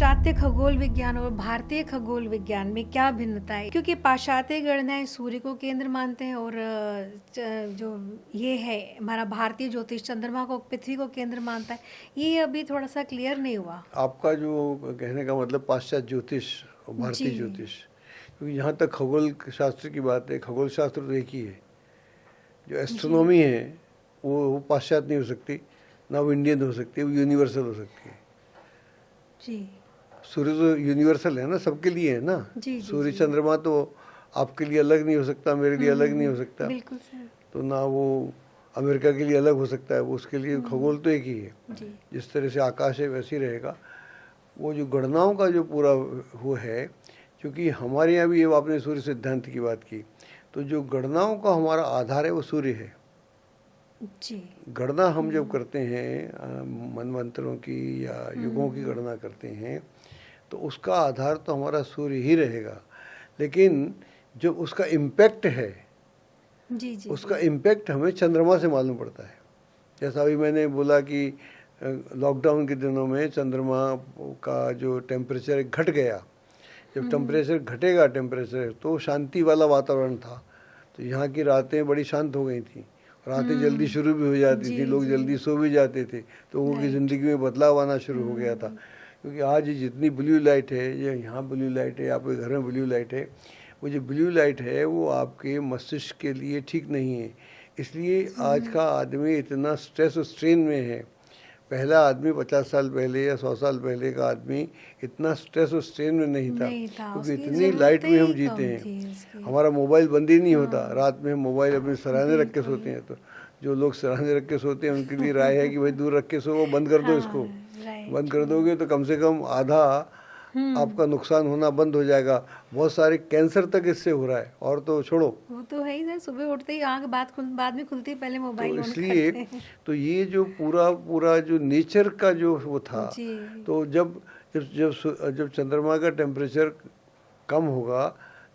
पाश्चात्य खगोल विज्ञान और भारतीय खगोल विज्ञान में क्या भिन्नता है? क्योंकि पाश्चात्य गणनाएं सूर्य को केंद्र मानते हैं और जो ये है हमारा भारतीय ज्योतिष चंद्रमा को पृथ्वी को केंद्र मानता है। ये अभी थोड़ा सा क्लियर नहीं हुआ। आपका जो कहने का मतलब पाश्चात्य ज्योतिष और भारतीय ज्योतिष, क्योंकि यहाँ तक खगोल शास्त्र की बात है, खगोल शास्त्र तो एक ही है। जो एस्ट्रोनॉमी है वो पाश्चात्य नहीं हो सकती, ना वो इंडियन हो सकती, वो यूनिवर्सल हो सकती है। जी। सूर्य तो यूनिवर्सल है ना, सबके लिए है ना। सूर्य चंद्रमा तो आपके लिए अलग नहीं हो सकता, मेरे लिए अलग नहीं हो सकता। बिल्कुल सर। तो ना वो अमेरिका के लिए अलग हो सकता है, वो उसके लिए खगोल तो एक ही है। जिस तरह से आकाश है वैसे ही रहेगा। वो जो गणनाओं का जो पूरा वो है, क्योंकि हमारे यहाँ भी ये आपने सूर्य सिद्धांत की बात की, तो जो गणनाओं का हमारा आधार है वो सूर्य है। जी। गणना हम जब करते हैं मनवंतरों की या युगों की गणना करते हैं तो उसका आधार तो हमारा सूर्य ही रहेगा, लेकिन जो उसका इम्पैक्ट है उसका इम्पैक्ट हमें चंद्रमा से मालूम पड़ता है। जैसा अभी मैंने बोला कि लॉकडाउन के दिनों में चंद्रमा का जो टेम्परेचर घट गया, जब टेम्परेचर घटेगा तो शांति वाला वातावरण था, तो यहाँ की रातें बड़ी शांत हो गई थी, रातें जल्दी शुरू भी हो जाती थी, लोग जल्दी सो भी जाते थे, तो उनकी ज़िंदगी में बदलाव आना शुरू हो गया था। क्योंकि आज जितनी ब्लू लाइट है, ये यहाँ ब्लू लाइट है, आपके घर में ब्लू लाइट है, वो जो ब्लू लाइट है वो आपके मस्तिष्क के लिए ठीक नहीं है। इसलिए आज का आदमी इतना स्ट्रेस और स्ट्रेन में है। पहला आदमी 50 साल पहले या 100 साल पहले का आदमी इतना स्ट्रेस और स्ट्रेन में नहीं था, क्योंकि इतनी लाइट में हम जीते हैं। हमारा मोबाइल बंद ही नहीं होता, रात में हम मोबाइल अपने सराहने रख के सोते हैं। तो जो लोग सराहने रख के सोते हैं उनके लिए राय है कि भाई दूर रख के सो, बंद कर दो इसको। बंद कर दोगे तो कम से कम आधा आपका नुकसान होना बंद हो जाएगा। बहुत सारे कैंसर तक इससे हो रहा है, और तो छोड़ो। वो तो है ही सर, सुबह उठते ही आंख बाद में खुलती है, पहले मोबाइल तो इसलिए तो ये जो पूरा जो नेचर का जो वो था, तो जब जब जब जब चंद्रमा का टेम्परेचर कम होगा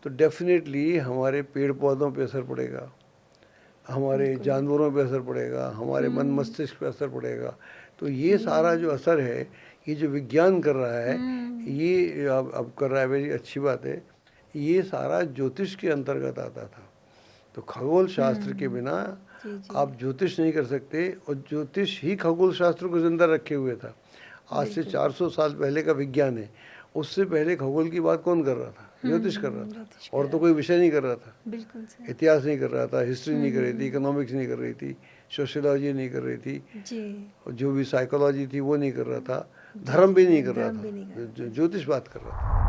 तो डेफिनेटली हमारे पेड़ पौधों पे असर पड़ेगा, हमारे जानवरों पे असर पड़ेगा, हमारे मन मस्तिष्क पे असर पड़ेगा। तो ये सारा जो असर है, ये जो विज्ञान कर रहा है, ये अब कर रहा है, बड़ी अच्छी बात है। ये सारा ज्योतिष के अंतर्गत आता था। तो खगोल शास्त्र के बिना आप ज्योतिष नहीं कर सकते, और ज्योतिष ही खगोल शास्त्र को जिंदा रखे हुए था। आज से 400 साल पहले का विज्ञान है, उससे पहले खगोल की बात कौन कर रहा था? ज्योतिष कर रहा था, और तो कोई विषय नहीं कर रहा था। इतिहास नहीं कर रहा था, हिस्ट्री नहीं कर रही थी, इकोनॉमिक्स नहीं कर रही थी, सोशियोलॉजी नहीं कर रही थी, और जो भी साइकोलॉजी थी वो नहीं कर रहा था, धर्म भी नहीं कर रहा था, ज्योतिष बात कर रहा था।